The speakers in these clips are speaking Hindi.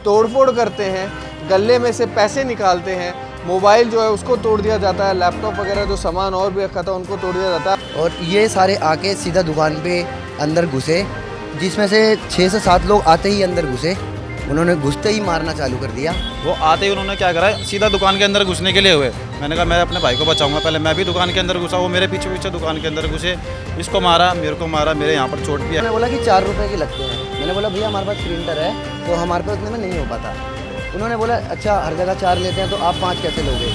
तोड़फोड़ करते हैं, गले में से पैसे निकालते हैं, मोबाइल जो है उसको तोड़ दिया जाता है, लैपटॉप वगैरह जो सामान और भी रखा था उनको तोड़ दिया जाता है। और ये सारे आके सीधा दुकान पे अंदर घुसे, जिसमें से 6 से 7 लोग आते ही अंदर घुसे। उन्होंने घुसते ही मारना चालू कर दिया। वो आते ही उन्होंने क्या करा, सीधा दुकान के अंदर घुसने के लिए हुए। मैंने कहा मैं अपने भाई को बचाऊंगा, पहले मैं भी दुकान के अंदर घुसा, वो मेरे पीछे पीछे दुकान के अंदर घुसे, इसको मारा, मेरे को मारा, मेरे यहाँ पर चोट भी है। मैंने बोला कि 4 रुपये के लगते हैं। मैंने बोला भैया हमारे पास प्रिंटर है, तो हमारे पास उतने में नहीं हो पाता। उन्होंने बोला अच्छा हर जगह 4 लेते हैं तो आप 5 कैसे लोगे।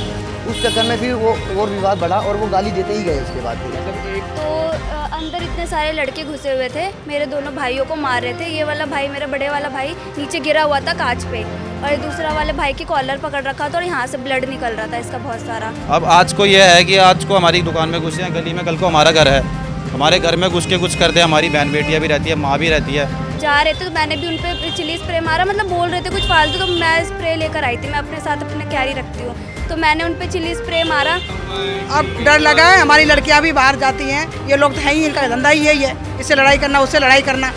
उस चक्कर में फिर वो और विवाद बढ़ा और वो गाली देते ही गए उसके बाद भी। तो अंदर इतने सारे लड़के घुसे हुए थे, मेरे दोनों भाइयों को मार रहे थे। ये वाला भाई, मेरा बड़े वाला भाई नीचे गिरा हुआ था कांच पे, और दूसरा वाले भाई की कॉलर पकड़ रखा था और यहाँ से ब्लड निकल रहा था इसका बहुत सारा। अब आज को ये है कि आज को हमारी दुकान में घुसे हैं गली में, कल को हमारा घर है, हमारे घर में घुस के कुछ करते हैं। हमारी बहन बेटियाँ भी रहती है, माँ भी रहती है। जा रहे थे तो मैंने भी उन पर चिली स्प्रे मारा, मतलब बोल रहे थे कुछ फालतू, तो मैं स्प्रे लेकर आई थी, मैं अपने साथ अपने कैरी रखती हूँ, तो मैंने उन पर चिली स्प्रे मारा। अब डर लगा है, हमारी लड़कियां भी बाहर जाती हैं, ये लोग तो हैं ही, इनका धंधा ही यही है, इससे लड़ाई करना उससे लड़ाई करना।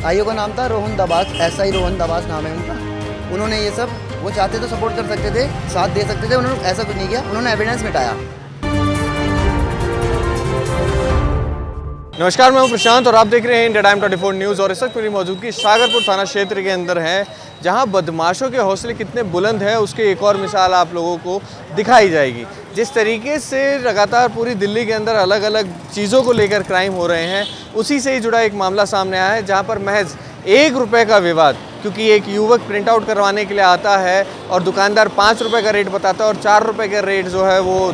आइयो का नाम था रोहन दबास, ऐसा ही रोहन दबास नाम है उनका। उन्होंने ये सब, वो चाहते तो सपोर्ट कर सकते थे, साथ दे सकते थे, उन्होंने ऐसा कुछ नहीं किया। उन्होंने एविडेंस मिटाया। नमस्कार, मैं हूं प्रशांत और आप देख रहे हैं इंडिया टाइम 24 न्यूज़। और इस वक्त मेरी मौजूदगी शाहगरपुर थाना क्षेत्र के अंदर है, जहां बदमाशों के हौसले कितने बुलंद हैं उसकी एक और मिसाल आप लोगों को दिखाई जाएगी। जिस तरीके से लगातार पूरी दिल्ली के अंदर अलग अलग चीज़ों को लेकर क्राइम हो रहे हैं, उसी से ही जुड़ा एक मामला सामने आया है, जहाँ पर महज 1 रुपये का विवाद, क्योंकि एक युवक प्रिंट आउट करवाने के लिए आता है और दुकानदार 5 रुपये का रेट बताता है और 4 रुपये का रेट जो है वो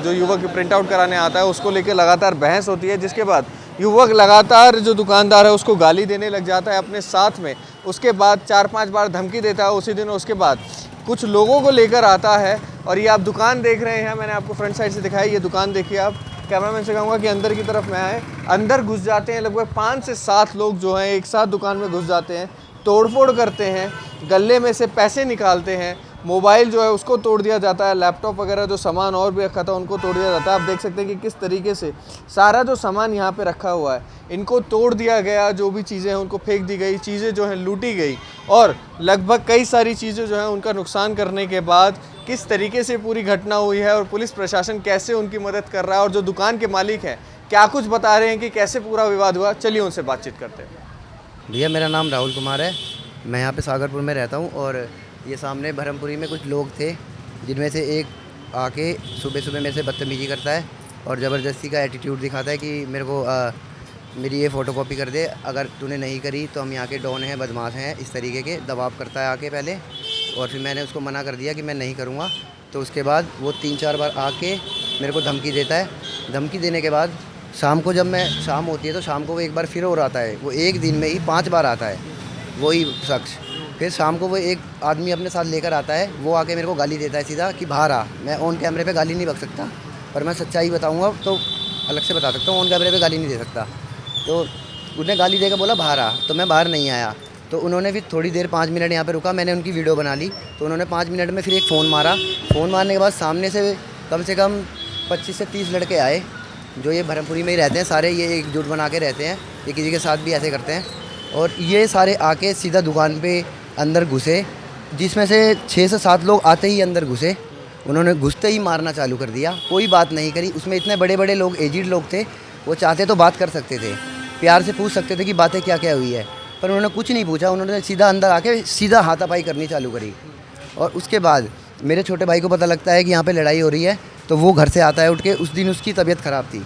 जो युवक प्रिंट आउट कराने आता है उसको लेकर लगातार बहस होती है, जिसके बाद युवक लगातार जो दुकानदार है उसको गाली देने लग जाता है अपने साथ में। उसके बाद 4-5 बार धमकी देता है उसी दिन। उसके बाद कुछ लोगों को लेकर आता है और ये आप दुकान देख रहे हैं, मैंने आपको फ्रंट साइड से दिखाई, ये दुकान देखिए आप। कैमरामैन से कहूँगा कि अंदर की तरफ में आए। अंदर घुस जाते हैं लगभग 5 से 7 लोग जो हैं एक साथ दुकान में घुस जाते हैं, तोड़फोड़ करते हैं, गले में से पैसे निकालते हैं, मोबाइल जो है उसको तोड़ दिया जाता है, लैपटॉप वगैरह जो सामान और भी रखा था उनको तोड़ दिया जाता है। आप देख सकते हैं कि किस तरीके से सारा जो सामान यहाँ पे रखा हुआ है इनको तोड़ दिया गया, जो भी चीज़ें हैं उनको फेंक दी गई, चीज़ें जो हैं लूटी गई और लगभग कई सारी चीज़ें जो हैं उनका नुकसान करने के बाद किस तरीके से पूरी घटना हुई है और पुलिस प्रशासन कैसे उनकी मदद कर रहा है और जो दुकान के मालिक हैं क्या कुछ बता रहे हैं कि कैसे पूरा विवाद हुआ, चलिए उनसे बातचीत करते हैं। भैया मेरा नाम राहुल कुमार है, मैं यहाँ पे सागरपुर में रहता हूँ। और ये सामने भरमपुरी में कुछ लोग थे, जिनमें से एक आके सुबह सुबह मेरे से बदतमीजी करता है और ज़बरदस्ती का एटीट्यूड दिखाता है कि मेरे को मेरी ये फ़ोटो कॉपी कर दे, अगर तूने नहीं करी तो हम यहाँ के डॉन हैं, बदमाश हैं, इस तरीके के दबाव करता है आके पहले। और फिर मैंने उसको मना कर दिया कि मैं नहीं करूँगा, तो उसके बाद वो 3-4 बार आके मेरे को धमकी देता है। धमकी देने के बाद शाम को, जब मैं शाम होती है तो शाम को वो एक बार फिर और आता है। वो एक दिन में ही 5 बार आता है वही शख्स। फिर शाम को वो एक आदमी अपने साथ लेकर आता है, वो आके मेरे को गाली देता है सीधा कि बाहर आ। मैं ऑन कैमरे पे गाली नहीं बक सकता, पर मैं सच्चाई बताऊंगा तो अलग से बता सकता हूँ, ऑन कैमरे पे गाली नहीं दे सकता। तो उन्होंने गाली देकर बोला बाहर आ, तो मैं बाहर नहीं आया। तो उन्होंने फिर थोड़ी देर 5 मिनट यहाँ पे रुका, मैंने उनकी वीडियो बना ली। तो उन्होंने 5 मिनट में फिर एक फ़ोन मारा। फ़ोन मारने के बाद सामने से कम 25 से 30 लड़के आए, जो ये भरमपुरी में ही रहते हैं सारे, ये एकजुट बना के रहते हैं, ये किसी के साथ भी ऐसे करते हैं। और ये सारे आके सीधा दुकान पे अंदर घुसे, जिसमें से 6 से 7 लोग आते ही अंदर घुसे। उन्होंने घुसते ही मारना चालू कर दिया, कोई बात नहीं करी। उसमें इतने बड़े बड़े लोग, एजिड लोग थे, वो चाहते तो बात कर सकते थे, प्यार से पूछ सकते थे कि बातें क्या क्या हुई है, पर उन्होंने कुछ नहीं पूछा। उन्होंने सीधा अंदर आके सीधा हाथापाई करनी चालू करी। और उसके बाद मेरे छोटे भाई को पता लगता है कि यहाँ पर लड़ाई हो रही है, तो वो घर से आता है उठ के। उस दिन उसकी तबीयत ख़राब थी,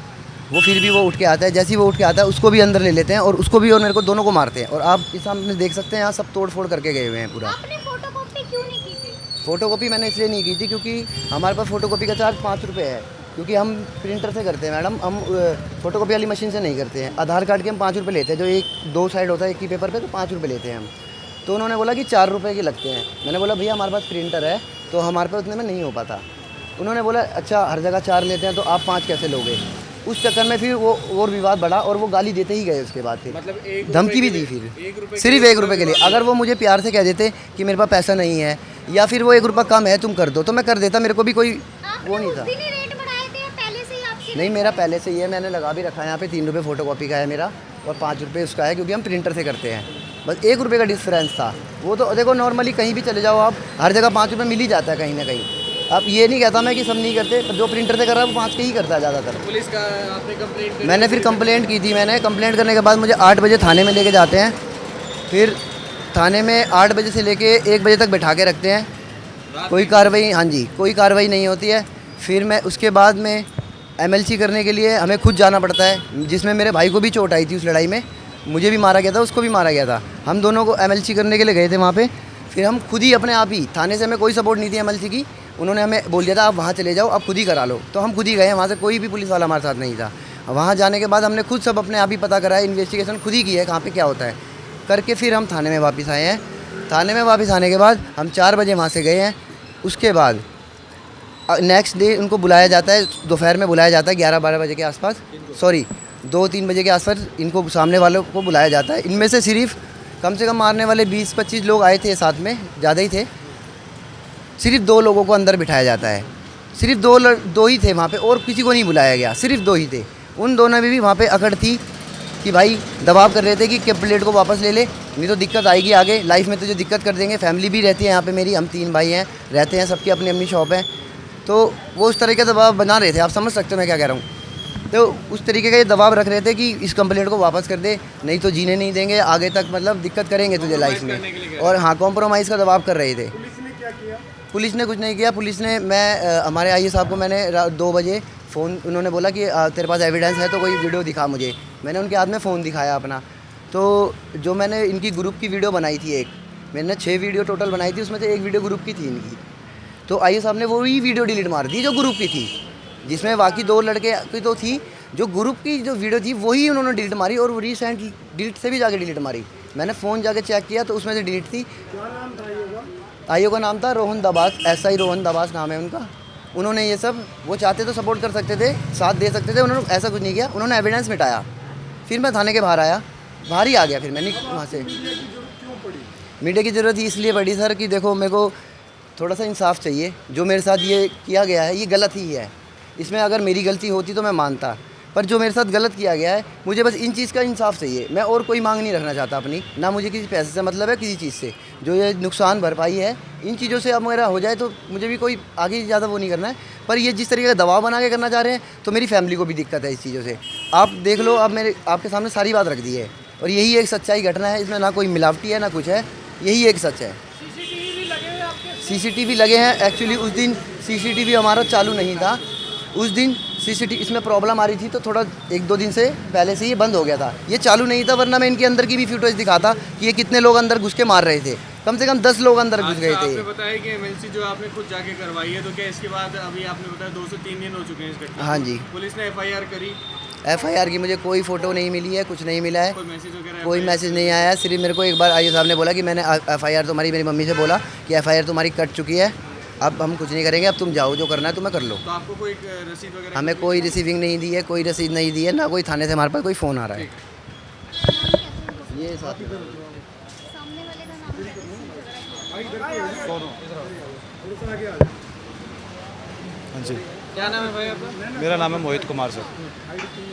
वो फिर भी वो उठ के आता है। जैसे ही वो उठ के आता है उसको भी अंदर ले लेते हैं और उसको भी और मेरे को दोनों को मारते हैं। और आप इस सामने देख सकते हैं यहाँ सब तोड़ फोड़ करके गए हुए हैं पूरा। आपने फोटोकॉपी क्यों नहीं की थी? फ़ोटोकॉपी मैंने इसलिए नहीं की थी क्योंकि हमारे पास फ़ोटोकॉपी का चार्ज 5 रुपये है, क्योंकि हम प्रिंटर से करते हैं मैडम, हम फ़ोटोकॉपी वाली मशीन से नहीं करते हैं। आधार कार्ड के हम 5 रुपये लेते हैं, जो 2 साइड होता है एक ही पेपर पर, तो 5 रुपये लेते हैं हम। तो उन्होंने बोला कि 4 रुपये के लगते हैं। मैंने बोला भैया हमारे पास प्रिंटर है, तो हमारे पास उतने में नहीं हो पाता। उन्होंने बोला अच्छा हर जगह 4 लेते हैं तो आप 5 कैसे लोगे। उस चक्कर में फिर वो और विवाद बढ़ा और वो गाली देते ही गए उसके बाद। फिर मतलब धमकी भी दी, फिर सिर्फ 1 रुपये के लिए। अगर वो मुझे प्यार से कह देते कि मेरे पास पैसा नहीं है या फिर वो 1 रुपया कम है तुम कर दो, तो मैं कर देता, मेरे को भी कोई वो नहीं था। रेट बढ़ाए थे पहले से ही आपके? नहीं, मेरा पहले से ही है, मैंने लगा भी रखा है यहाँ पे। 3 रुपये फ़ोटोकॉपी का है मेरा, और 5 रुपये उसका है, क्योंकि हम प्रिंटर से करते हैं। बस 1 रुपये का डिफरेंस था। वो तो देखो नॉर्मली कहीं भी चले जाओ आप, हर जगह 5 रुपये मिल ही जाता है कहीं ना कहीं। अब ये नहीं कहता मैं कि सब नहीं करते, पर जो प्रिंटर से कर रहा है वो 5 के ही करता है ज़्यादातर। पुलिस का आपने कंप्लेंट मैंने फिर कंप्लेंट की थी। मैंने कंप्लेंट करने के बाद मुझे 8 बजे थाने में लेके जाते हैं। फिर थाने में 8 बजे से लेके 1 बजे तक बैठा के रखते हैं। कोई कार्रवाई, हाँ जी, कोई कार्रवाई नहीं होती है। फिर मैं उसके बाद में MLC करने के लिए हमें खुद जाना पड़ता है, जिसमें मेरे भाई को भी चोट आई थी उस लड़ाई में। मुझे भी मारा गया था, उसको भी मारा गया था। हम दोनों को MLC करने के लिए गए थे वहाँ पे। फिर हम खुद ही अपने आप ही, थाने से हमें कोई सपोर्ट नहीं थी MLC की। उन्होंने हमें बोल दिया था आप वहाँ चले जाओ, आप खुद ही करा लो। तो हम खुद ही गए, वहाँ से कोई भी पुलिस वाला हमारे साथ नहीं था। वहाँ जाने के बाद हमने खुद सब अपने आप ही पता करा है, इन्वेस्टिगेशन खुद ही की है कहाँ पे क्या होता है करके। फिर हम थाने में वापस आए हैं। थाने में वापस आने के बाद हम 4 बजे वहाँ से गए हैं। उसके बाद नेक्स्ट डे उनको बुलाया जाता है, दोपहर में बुलाया जाता है 11-12 बजे के आसपास, सॉरी 2-3 बजे के आसपास इनको सामने वालों को बुलाया जाता है। इनमें से सिर्फ कम से कम मारने वाले 20-25 लोग आए थे साथ में, ज़्यादा ही थे। सिर्फ 2 लोगों को अंदर बिठाया जाता है। सिर्फ दो ही थे वहाँ पे, और किसी को नहीं बुलाया गया, सिर्फ 2 ही थे। उन दोनों में भी वहाँ पे अकड़ थी कि भाई दबाव कर रहे थे कि प्लेट को वापस ले ले, नहीं तो दिक्कत आएगी आगे लाइफ में, तुझे दिक्कत कर देंगे। फैमिली भी रहती है यहाँ पे मेरी, हम 3 भाई हैं, रहते हैं, सबकी अपनी अपनी शॉप है। तो वो उस तरीके का दबाव बना रहे थे, आप समझ सकते हो मैं क्या कह रहा हूँ। तो उस तरीके का ये दबाव रख रहे थे कि इस कंप्लेंट को वापस कर दे, नहीं तो जीने नहीं देंगे आगे तक, मतलब दिक्कत करेंगे तुझे लाइफ में। और हाँ, कॉम्प्रोमाइज़ का दबाव कर रहे थे। पुलिस ने कुछ नहीं किया। पुलिस ने, हमारे आईए साहब को मैंने 2 बजे फ़ोन, उन्होंने बोला कि तेरे पास एविडेंस है तो कोई वीडियो दिखा मुझे। मैंने उनके हाथ में फ़ोन दिखाया अपना। तो जो मैंने इनकी ग्रुप की वीडियो बनाई थी एक, मैंने 6 वीडियो टोटल बनाई थी, उसमें से 1 वीडियो ग्रुप की थी इनकी। तो आईए साहब ने वही वीडियो डिलीट मार दी जो ग्रुप की थी, जिसमें बाकी 2 लड़के की तो थी। जो ग्रुप की जो वीडियो थी वही उन्होंने डिलीट मारी, और वो रिसेंट डिलीट से भी जाके डिलीट मारी। मैंने फ़ोन जाके चेक किया तो उसमें से डिलीट थी। आईओ का नाम था रोहन दबास, SI रोहन दबास नाम है उनका। उन्होंने ये सब, वो चाहते तो सपोर्ट कर सकते थे, साथ दे सकते थे, उन्होंने ऐसा कुछ नहीं किया। उन्होंने एविडेंस मिटाया। फिर मैं थाने के बाहर आया, बाहर ही आ गया। फिर मैंने वहाँ से मीडिया की ज़रूरत ही इसलिए पड़ी सर कि देखो मेरे को थोड़ा सा इंसाफ चाहिए। जो मेरे साथ ये किया गया है ये गलत ही है। इसमें अगर मेरी गलती होती तो मैं मानता, पर जो मेरे साथ गलत किया गया है, मुझे बस इन चीज़ का इंसाफ चाहिए। मैं और कोई मांग नहीं रखना चाहता अपनी, ना मुझे किसी पैसे से मतलब है, किसी चीज़ से। जो ये नुकसान भरपाई है इन चीज़ों से अब मेरा हो जाए तो मुझे भी कोई आगे ज़्यादा वो नहीं करना है। पर ये जिस तरीके का दबाव बना के करना चाह रहे हैं तो मेरी फैमिली को भी दिक्कत है इस चीज़ों से। आप देख लो, अब मेरे आपके सामने सारी बात रख दी है, और यही एक सच्चाई घटना है। इसमें ना कोई मिलावटी है ना कुछ है, यही एक सच है। CCTV लगे हैं। एक्चुअली उस दिन CCTV हमारा चालू नहीं था। उस दिन CCTV इसमें प्रॉब्लम आ रही थी, तो थोड़ा 1-2 दिन से पहले से ये बंद हो गया था। ये चालू नहीं था, वरना मैं इनके अंदर की भी फुटेज दिखाता कि ये कितने लोग अंदर घुस के मार रहे थे। कम से कम 10 लोग अंदर घुस गए थे। आपने बताया कि MLC जो आपने खुद जाके करवाई है, तो क्या इसके बाद अभी आपने बताया 2 से 3 दिन हो चुके हैं इस घटना? हाँ जी। पुलिस ने FIR करी? FIR की मुझे कोई फ़ोटो नहीं मिली है, कुछ नहीं मिला है, कोई मैसेज वगैरह? कोई मैसेज नहीं आया है। सिर्फ मेरे को एक बार आईए साहब ने बोला कि मैंने FIR तुम्हारी, मेरी मम्मी से बोला कि FIR तुम्हारी कट चुकी है, अब हम कुछ नहीं करेंगे, अब तुम जाओ, जो करना है तुम्हें कर लो। तो आपको कोई रसीद वगैरह? हमें कोई रिसीविंग नहीं दी है, कोई रसीद नहीं दी है, ना कोई थाने से हमारे पास कोई फ़ोन आ रहा है। ये साथ हाँ जी, क्या नाम है भाई आपका? मेरा नाम है मोहित कुमार सर।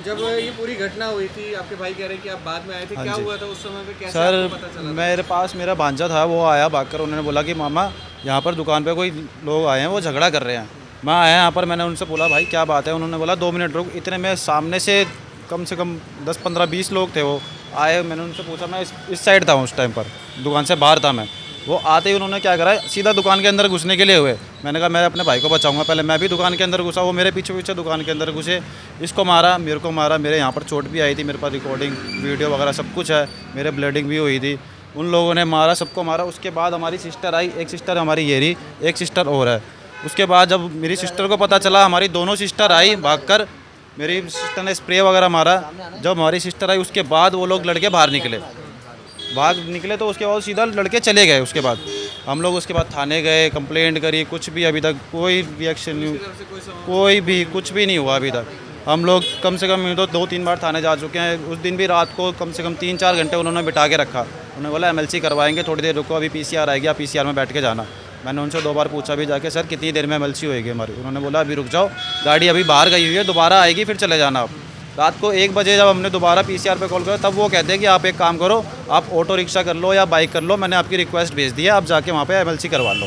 जब ये पूरी घटना हुई थी, आपके भाई कह रहे हैं कि आप बाद में आए थे, हाँ क्या जी। हुआ था उस समय पे, कैसे सर आपको पता चला? मेरे पास मेरा भांजा था, वो आया भागकर, उन्होंने बोला कि मामा यहाँ पर दुकान पे कोई लोग आए हैं, वो झगड़ा कर रहे हैं। मैं आया यहाँ पर, मैंने उनसे बोला भाई क्या बात है। उन्होंने बोला 2 मिनट रुक। इतने में सामने से कम 10-15-20 लोग थे, वो आए। मैंने उनसे पूछा, मैं इस साइड था उस टाइम पर, दुकान से बाहर था मैं। वो आते ही उन्होंने क्या करा, सीधा दुकान के अंदर घुसने के लिए हुए। मैंने कहा मैं अपने भाई को बचाऊंगा, पहले मैं भी दुकान के अंदर घुसा। वो मेरे पीछे पीछे दुकान के अंदर घुसे, इसको मारा, मेरे को मारा। मेरे यहाँ पर चोट भी आई थी, मेरे पास रिकॉर्डिंग वीडियो वगैरह सब कुछ है, मेरे ब्लीडिंग भी हुई थी। उन लोगों ने मारा, सबको मारा। उसके बाद हमारी सिस्टर आई, एक सिस्टर हमारी ये रही, एक सिस्टर और है। उसके बाद जब मेरी सिस्टर को पता चला, हमारी दोनों सिस्टर आई भागकर, मेरी सिस्टर ने स्प्रे वगैरह मारा। जब हमारी सिस्टर आई उसके बाद वो लोग लड़के बाहर निकले, तो उसके बाद सीधा लड़के चले गए। उसके बाद हम लोग उसके बाद थाने गए, कंप्लेंट करी, कुछ भी अभी तक कोई रिएक्शन नहीं, कोई भी कुछ भी नहीं हुआ अभी तक। हम लोग कम से कम तो 2-3 बार थाने जा चुके हैं। उस दिन भी रात को कम से कम 3-4 घंटे उन्होंने बिठा के रखा। उन्होंने बोला MLC करवाएंगे, थोड़ी देर रुको, अभी PCR आएगी, आप PCR में बैठ के जाना। मैंने उनसे 2 बार पूछा भी जाके, सर कितनी देर में MLC होएगी हमारी? उन्होंने बोला अभी रुक जाओ, गाड़ी अभी बाहर गई हुई है, दोबारा आएगी फिर चले जाना आप। रात को 1 बजे जब हमने दोबारा PCR पे कॉल करा तब वो कहते हैं कि आप एक काम करो, आप ऑटो रिक्शा कर लो या बाइक कर लो, मैंने आपकी रिक्वेस्ट भेज दी है, आप जाके वहाँ पे MLC करवा लो।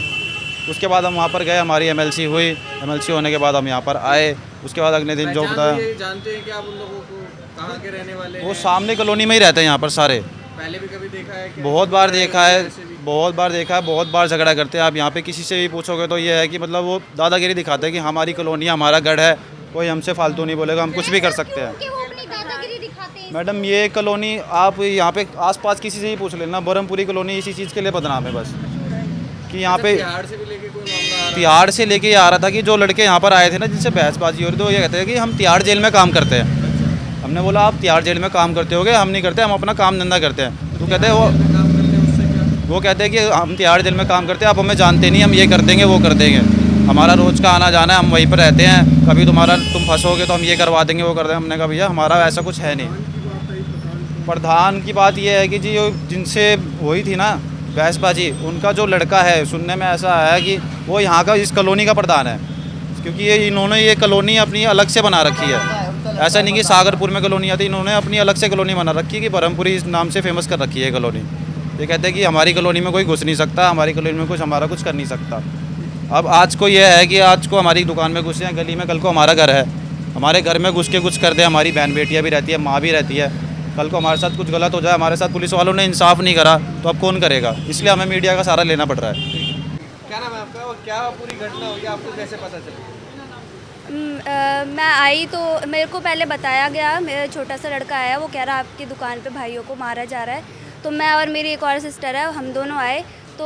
उसके बाद हम वहाँ पर गए, हमारी MLC हुई, MLC होने के बाद हम यहाँ पर आए। उसके बाद अगले दिन जो बताया, जानते हैं कि आप उन लोगों को कहाँ के रहने वाले हैं? वो सामने कॉलोनी में ही रहते हैं यहाँ पर सारे। पहले भी कभी देखा है क्या? बहुत बार देखा है, बहुत बार देखा है, बहुत बार झगड़ा करते हैं। आप यहाँ पे किसी से भी पूछोगे तो ये है कि मतलब वो दादागिरी दिखाते हैं कि हमारी कॉलोनी हमारा गढ़ है, कोई हमसे फालतू नहीं बोलेगा, हम कुछ भी कर सकते हैं। मैडम ये कॉलोनी आप यहाँ पे आसपास किसी से ही पूछ लेना, बरहमपुरी कॉलोनी इसी चीज़ के लिए बदनाम है बस, कि यहाँ पे तिहाड़ से भी लेके कोई मामला तिहाड़ से लेके ये आ रहा था कि जो लड़के यहाँ पर आए थे ना, जिनसे बहसबाजी हो रही थी, वो ये कहते हैं कि हम तिहाड़ जेल में काम करते हैं। हमने बोला आप तिहाड़ जेल में काम करते होगे, हम नहीं करते, हम अपना काम धंधा करते हैं। तो कहते हैं वो कहते हैं कि हम तिहाड़ जेल में काम करते हैं, आप हमें जानते नहीं, हम ये कर देंगे वो कर देंगे, हमारा रोज़ का आना जाना है, हम वहीं पर रहते हैं, कभी तुम फंसोगे तो हम ये करवा देंगे वो कर देंगे। हमने कहा भैया हमारा ऐसा कुछ है नहीं। प्रधान की बात यह है कि जी जिनसे वही थी ना बहसबाजी, उनका जो लड़का है, सुनने में ऐसा आया कि वो यहाँ का इस कॉलोनी का प्रधान है, क्योंकि इन्होंने ये कॉलोनी अपनी अलग से बना रखी है। ऐसा नहीं कि सागरपुर में कॉलोनी आती, इन्होंने अपनी अलग से कॉलोनी बना रखी है कि बरहमपुरी इस नाम से फेमस कर रखी है कॉलोनी। ये कहते हैं कि हमारी कॉलोनी में कोई घुस नहीं सकता, हमारी कॉलोनी में कुछ हमारा कुछ कर नहीं सकता। अब आज को यह है कि आज को हमारी दुकान में घुसे हैं गली में, कल को हमारा घर है, हमारे घर में घुस के कुछ कर दे, हमारी बहन बेटियाँ भी रहती है, माँ भी रहती है, कल को हमारे साथ कुछ गलत हो जाए, हमारे साथ पुलिस वालों ने इंसाफ नहीं करा तो अब कौन करेगा? इसलिए हमें मीडिया का सहारा लेना पड़ रहा है। क्या नाम है आपका और क्या पूरी घटना हुई, आपको कैसे पता चली? मैं आई तो मेरे को पहले बताया गया, मेरा छोटा सा लड़का आया, वो कह रहा आपकी दुकान पे भाइयों को मारा जा रहा है। तो मैं और मेरी एक और सिस्टर है, हम दोनों आए तो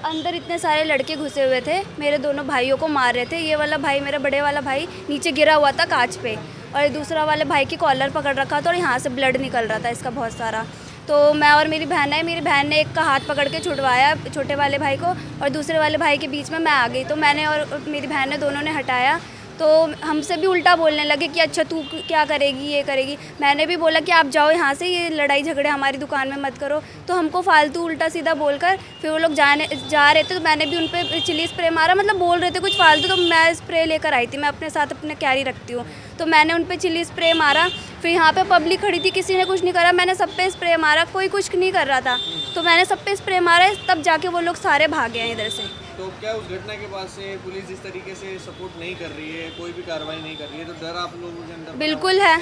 अंदर इतने सारे लड़के घुसे हुए थे, मेरे दोनों भाइयों को मार रहे थे। ये वाला भाई, मेरा बड़े वाला भाई नीचे गिरा हुआ था कांच पे, और दूसरा वाले भाई की कॉलर पकड़ रखा था और यहाँ से ब्लड निकल रहा था इसका बहुत सारा। तो मैं और मेरी बहन है, मेरी बहन ने एक का हाथ पकड़ के छुड़वाया छोटे वाले भाई को, और दूसरे वाले भाई के बीच में मैं आ गई। तो मैंने और मेरी बहन ने दोनों ने हटाया, तो हमसे भी उल्टा बोलने लगे कि अच्छा तू क्या करेगी, ये करेगी। मैंने भी बोला कि आप जाओ यहाँ से, ये लड़ाई झगड़े हमारी दुकान में मत करो। तो हमको फालतू उल्टा सीधा बोलकर फिर वो लोग जा रहे थे, तो मैंने भी उन पर चिली स्प्रे मारा, मतलब बोल रहे थे कुछ फालतू। तो मैं स्प्रे लेकर आई थी, मैं अपने साथ अपने कैरी रखती हूँ, तो मैंने उन पर चिली स्प्रे मारा। फिर यहाँ पे पब्लिक खड़ी थी, किसी ने कुछ नहीं करा, मैंने सब पे स्प्रे मारा, कोई कुछ नहीं कर रहा था, तो मैंने सब पे स्प्रे मारा, तब जाके वो लोग सारे भागे हैं इधर से। तो क्या उस घटना के बाद से पुलिस जिस तरीके से सपोर्ट नहीं कर रही है, कोई भी कार्रवाई नहीं कर रही है, तो डर आप लोगों के अंदर बिल्कुल है।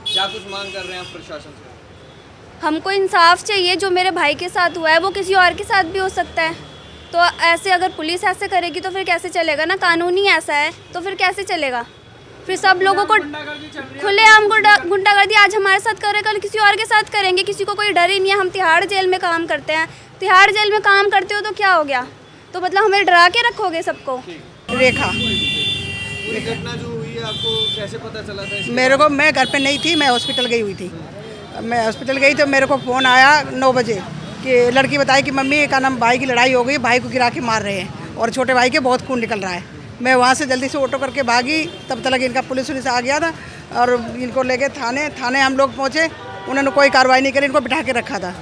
क्या कुछ मांग कर रहे हैं आप प्रशासन से? हमको इंसाफ चाहिए, जो मेरे भाई के साथ हुआ है वो किसी और के साथ भी हो सकता है। तो ऐसे अगर पुलिस ऐसे करेगी तो फिर कैसे चलेगा ना, कानून ही ऐसा है तो फिर कैसे चलेगा? फिर सब लोगों को खुलेआम गुंडागर्दी आज हमारे साथ कर रहे, कल किसी और के साथ करेंगे, किसी को कोई डर ही नहीं है। हम तिहाड़ जेल में काम करते हैं, तिहाड़ जेल में काम करते हो तो क्या हो गया? तो मतलब हमें डरा के रखोगे सबको? रेखा, ये घटना जो हुई है आपको कैसे पता चला था इसके? मेरे को, मैं घर पे नहीं थी, मैं हॉस्पिटल गई हुई थी। मैं हॉस्पिटल गई तो मेरे को फ़ोन आया 9 बजे कि लड़की बताई कि मम्मी का नाम भाई की लड़ाई हो गई, भाई को गिरा के मार रहे हैं और छोटे भाई के बहुत खून निकल रहा है। मैं वहाँ से जल्दी से ऑटो करके भागी, तब तक इनका पुलिस आ गया था और इनको लेके थाने हम लोग पहुँचे। उन्होंने कोई कार्रवाई नहीं करी, इनको बिठा के रखा था,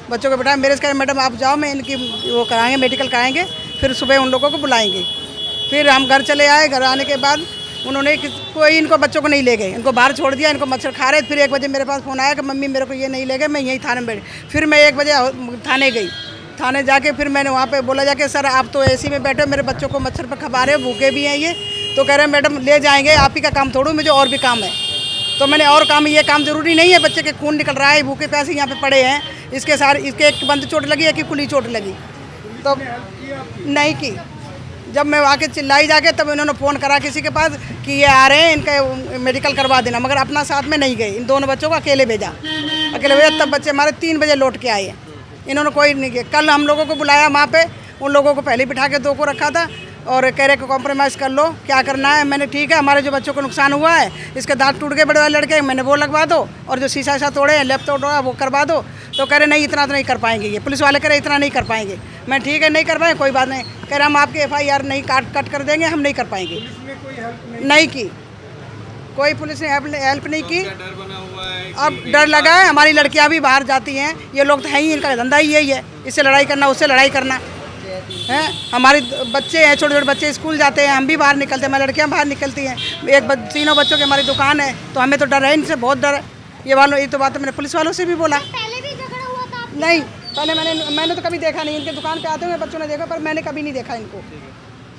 बच्चों को बिठाया। मेरे से कहा मैडम आप जाओ, मैं इनकी वो कराएंगे, मेडिकल कराएंगे, फिर सुबह उन लोगों को बुलाएंगे। फिर हम घर चले आए, घर आने के बाद उन्होंने कोई इनको बच्चों को नहीं ले गए, इनको बाहर छोड़ दिया, इनको मच्छर खा रहे। फिर 1 बजे मेरे पास फ़ोन आया कि मम्मी मेरे को ये नहीं ले गए, मैं यहीं थाने में बैठी। फिर मैं 1 बजे थाने गई, थाने जाके फिर मैंने वहाँ पे बोला जाके सर आप तो एसी में बैठे हो, मेरे बच्चों को मच्छर पर खबा रहे हो, भूखे भी हैं ये। तो कह रहे मैडम ले जाएंगे, आप ही का काम थोड़ू, मुझे और भी काम है। तो मैंने और काम, ये काम ज़रूरी नहीं है, बच्चे के खून निकल रहा है, भूखे प्यासे यहाँ पे पड़े हैं, इसके सारे इसके एक बंद चोट लगी, एक की कुली चोट लगी, तो नहीं की। जब मैं आके चिल्लाई जाके तब इन्होंने फ़ोन करा किसी के पास कि ये आ रहे हैं, इनका मेडिकल करवा देना, मगर अपना साथ में नहीं गए, इन दोनों बच्चों को अकेले भेजा। तब बच्चे हमारे 3 बजे लौट के आए, इन्होंने कोई नहीं किया। कल हम लोगों को बुलाया वहाँ पे, उन लोगों को पहले बिठा के 2 को रखा था और कह रहे कॉम्प्रोमाइज़ कर लो, क्या करना है। मैंने ठीक है, हमारे जो बच्चों को नुकसान हुआ है, इसके दांत टूट गए बड़े वाले लड़के, मैंने वो लगवा दो, और जो शीशा तोड़े हैं, लैप तोड़ा वो करवा दो। तो कह रहे नहीं इतना तो नहीं कर पाएंगे, ये पुलिस वाले कह रहे इतना नहीं कर पाएंगे। मैं ठीक है नहीं कर पाएंगे, कोई बात नहीं। कह रहे हम आपकी FIR नहीं कट कर देंगे, हम नहीं कर पाएंगे। नहीं की, कोई पुलिस ने हेल्प नहीं की। डर बना हुआ है, अब डर लगा है, हमारी लड़कियां भी बाहर जाती हैं, ये लोग तो हैं ही, इनका धंधा ही यही है, इससे लड़ाई करना, उससे लड़ाई करना। हैं। हमारे बच्चे हैं, छोटे छोटे बच्चे स्कूल जाते हैं, हम भी बाहर निकलते हैं, हमारी लड़कियाँ बाहर निकलती हैं। तीनों बच्चों की हमारी दुकान है, तो हमें तो डर है, इनसे बहुत डर है। ये तो बात मैंने पुलिस वालों से भी बोला। पहले भी झगड़ा हुआ था आपके? नहीं, पहले मैंने तो कभी देखा नहीं, इनके दुकान पे आते हुए बच्चों ने देखा, पर मैंने कभी नहीं देखा इनको,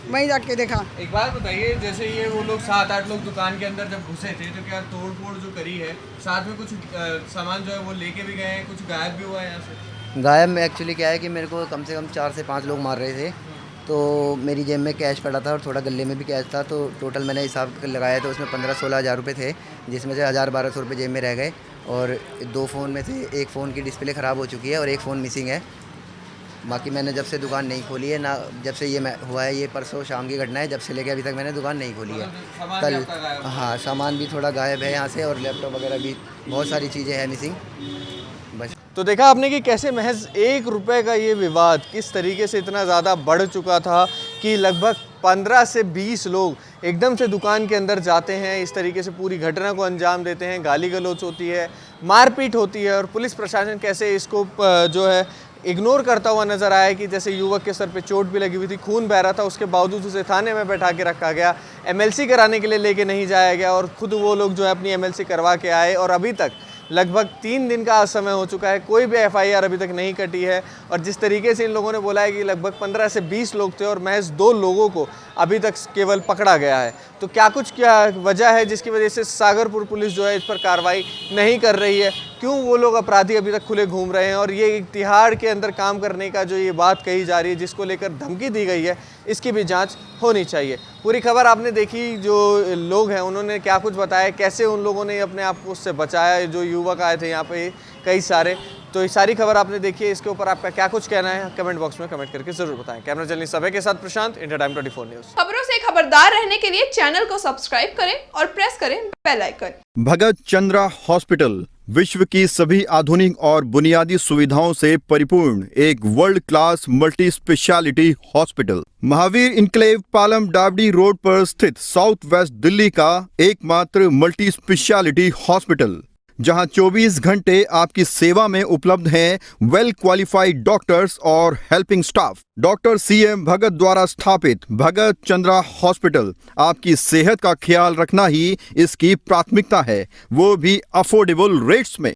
वहीं जाके देखा। एक बात बताइए, जैसे ये वो लोग 7-8 लोग दुकान के अंदर जब घुसे थे तो क्या तोड़ फोड़ जो करी है, साथ में कुछ सामान जो है वो लेके भी गए हैं, कुछ गायब भी हुआ है यहाँ से? गायब में एक्चुअली क्या है कि मेरे को कम से कम 4 से 5 लोग मार रहे थे, तो मेरी जेब में कैश पड़ा था और थोड़ा गले में भी कैश था, तो टोटल मैंने हिसाब लगाया तो उसमें 15-16 हज़ार रुपये थे, जिसमें से 1000-1200 रुपये जेब में रह गए। और 2 फ़ोन में से एक फ़ोन की डिस्प्ले ख़राब हो चुकी है और एक फ़ोन मिसिंग है। बाकी मैंने जब से दुकान नहीं खोली है ना, जब से ये हुआ है, ये परसों शाम की घटना है, जब से लेके अभी तक मैंने दुकान नहीं खोली है। कल हाँ, सामान भी थोड़ा गायब है यहाँ से और लैपटॉप वगैरह भी, बहुत सारी चीज़ें हैं मिसिंग बस। तो देखा आपने कि कैसे महज 1 रुपए का ये विवाद किस तरीके से इतना ज़्यादा बढ़ चुका था कि लगभग 15 से 20 लोग एकदम से दुकान के अंदर जाते हैं, इस तरीके से पूरी घटना को अंजाम देते हैं, गाली गलौच होती है, मारपीट होती है और पुलिस प्रशासन कैसे इसको जो है इग्नोर करता हुआ नज़र आया कि जैसे युवक के सर पे चोट भी लगी हुई थी, खून बह रहा था, उसके बावजूद उसे थाने में बैठा के रखा गया, एमएलसी कराने के लिए लेके नहीं जाया गया और खुद वो लोग जो है अपनी एमएलसी करवा के आए और अभी तक लगभग 3 दिन का समय हो चुका है, कोई भी एफआईआर अभी तक नहीं कटी है। और जिस तरीके से इन लोगों ने बोला है कि लगभग 15 से 20 लोग थे और महज 2 लोगों को अभी तक केवल पकड़ा गया है, तो क्या वजह है जिसकी वजह से सागरपुर पुलिस जो है इस पर कार्रवाई नहीं कर रही है? क्यों वो लोग अपराधी अभी तक खुले घूम रहे हैं? और ये तिहाड़ के अंदर काम करने का जो ये बात कही जा रही है, जिसको लेकर धमकी दी गई है, इसकी भी जांच होनी चाहिए। पूरी खबर आपने देखी, जो लोग हैं उन्होंने क्या कुछ बताया, कैसे उन लोगों ने अपने आप को उससे बचाया, जो युवक आए थे यहाँ पे कई सारे, तो ये सारी खबर आपने देखी है। इसके ऊपर आपका क्या कुछ कहना है कमेंट बॉक्स में कमेंट करके जरूर बताएं। कैमरा जर्नलिस्ट सभा के साथ प्रशांत, इंडिया टाइम 24 न्यूज़। खबरों से खबरदार रहने के लिए चैनल को सब्सक्राइब करें और प्रेस करें बेल आइकन। भगत चंद्रा हॉस्पिटल विश्व की सभी आधुनिक और बुनियादी सुविधाओं से परिपूर्ण एक world class multi speciality hospital, Mahavir enclave Palam Dabri road पर स्थित साउथ वेस्ट दिल्ली का एकमात्र मल्टी स्पेशलिटी हॉस्पिटल, जहां 24 घंटे आपकी सेवा में उपलब्ध हैं वेल क्वालिफाइड डॉक्टर्स और हेल्पिंग स्टाफ। डॉक्टर CM भगत द्वारा स्थापित भगत चंद्रा हॉस्पिटल आपकी सेहत का ख्याल रखना ही इसकी प्राथमिकता है, वो भी अफोर्डेबल रेट्स में।